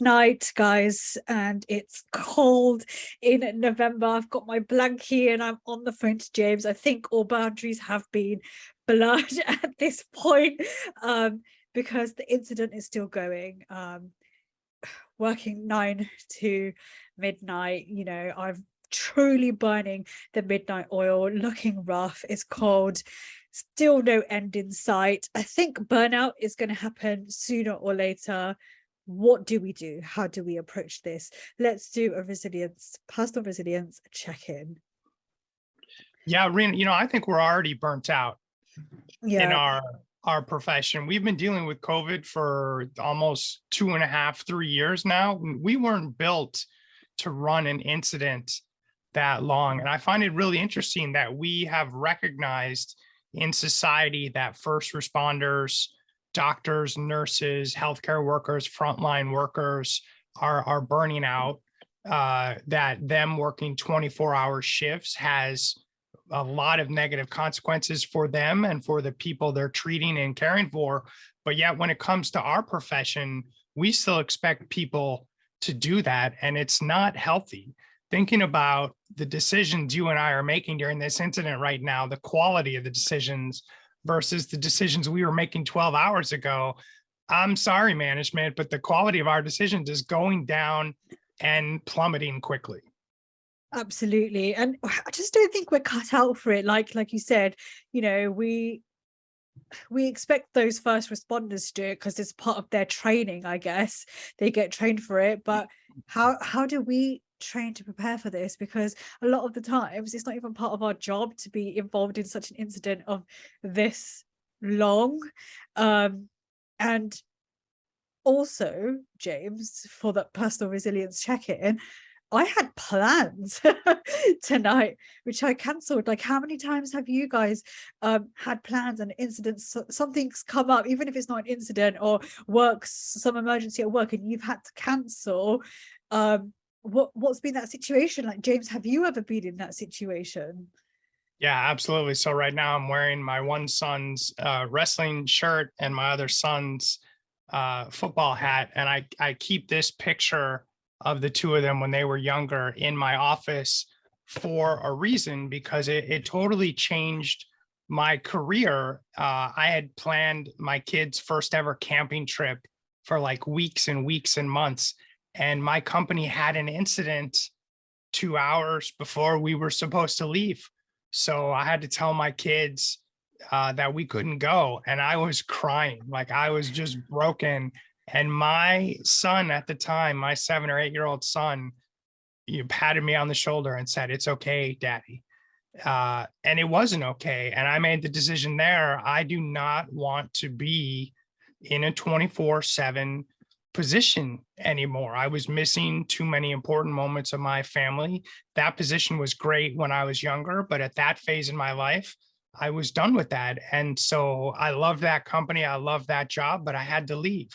midnight, guys, and it's cold in November. I've got my blankie and I'm on the phone to James. I think all boundaries have been blurred at this point, because the incident is still going. Working 9 to midnight, I'm truly burning the midnight oil, looking rough. It's cold, still no end in sight. I think burnout is going to happen sooner or later. What do we do? How do we approach this? Let's do a personal resilience check-in. Yeah, Rina, I think we're already burnt out in Yeah. our profession. We've been dealing with COVID for almost 2.5, 3 years now. We weren't built to run an incident that long. And I find it really interesting that we have recognized in society that first responders, doctors, nurses, healthcare workers, frontline workers are burning out, that them working 24-hour shifts has a lot of negative consequences for them and for the people they're treating and caring for. But yet when it comes to our profession, we still expect people to do that. And it's not healthy. Thinking about the decisions you and I are making during this incident right now, the quality of the decisions versus the decisions we were making 12 hours ago. I'm sorry, management, but the quality of our decisions is going down and plummeting quickly. Absolutely. And I just don't think we're cut out for it. Like you said, we expect those first responders to do it because it's part of their training, I guess. They get trained for it. But how do we train to prepare for this? Because a lot of the times it's not even part of our job to be involved in such an incident of this long. And also, James, for that personal resilience check-in, I had plans tonight, which I cancelled. Like, how many times have you guys had plans and incidents? Something's come up, even if it's not an incident or some emergency at work, and you've had to cancel. What's been that situation like, James? Have you ever been in that situation? Yeah, absolutely. So right now I'm wearing my one son's wrestling shirt and my other son's football hat. And I keep this picture of the two of them when they were younger in my office for a reason, because it totally changed my career. I had planned my kids' first ever camping trip for like weeks and weeks and months. And my company had an incident 2 hours before we were supposed to leave. So I had to tell my kids that we couldn't go. And I was crying, like I was just broken. And my son at the time, my 7 or 8-year-old son, patted me on the shoulder and said, "It's okay, Daddy." And it wasn't okay. And I made the decision there. I do not want to be in a 24/7 position anymore. I was missing too many important moments of my family. That position was great when I was younger, but at that phase in my life, I was done with that. And so I loved that company. I loved that job, but I had to leave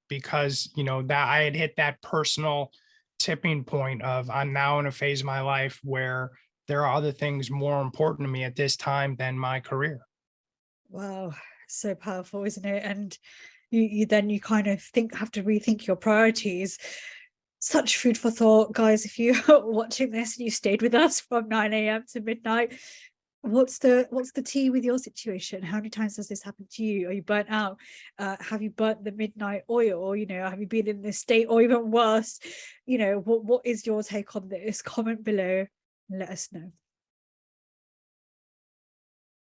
because, that I had hit that personal tipping point of I'm now in a phase of my life where there are other things more important to me at this time than my career. Wow, so powerful, isn't it? And you kind of have to rethink your priorities. Such food for thought, guys. If you're watching this and you stayed with us from 9 a.m. to midnight, what's the tea with your situation? How many times does this happen to you? Are you burnt out? Have you burnt the midnight oil? Have you been in this state, or even worse? What is your take on this? Comment below and let us know.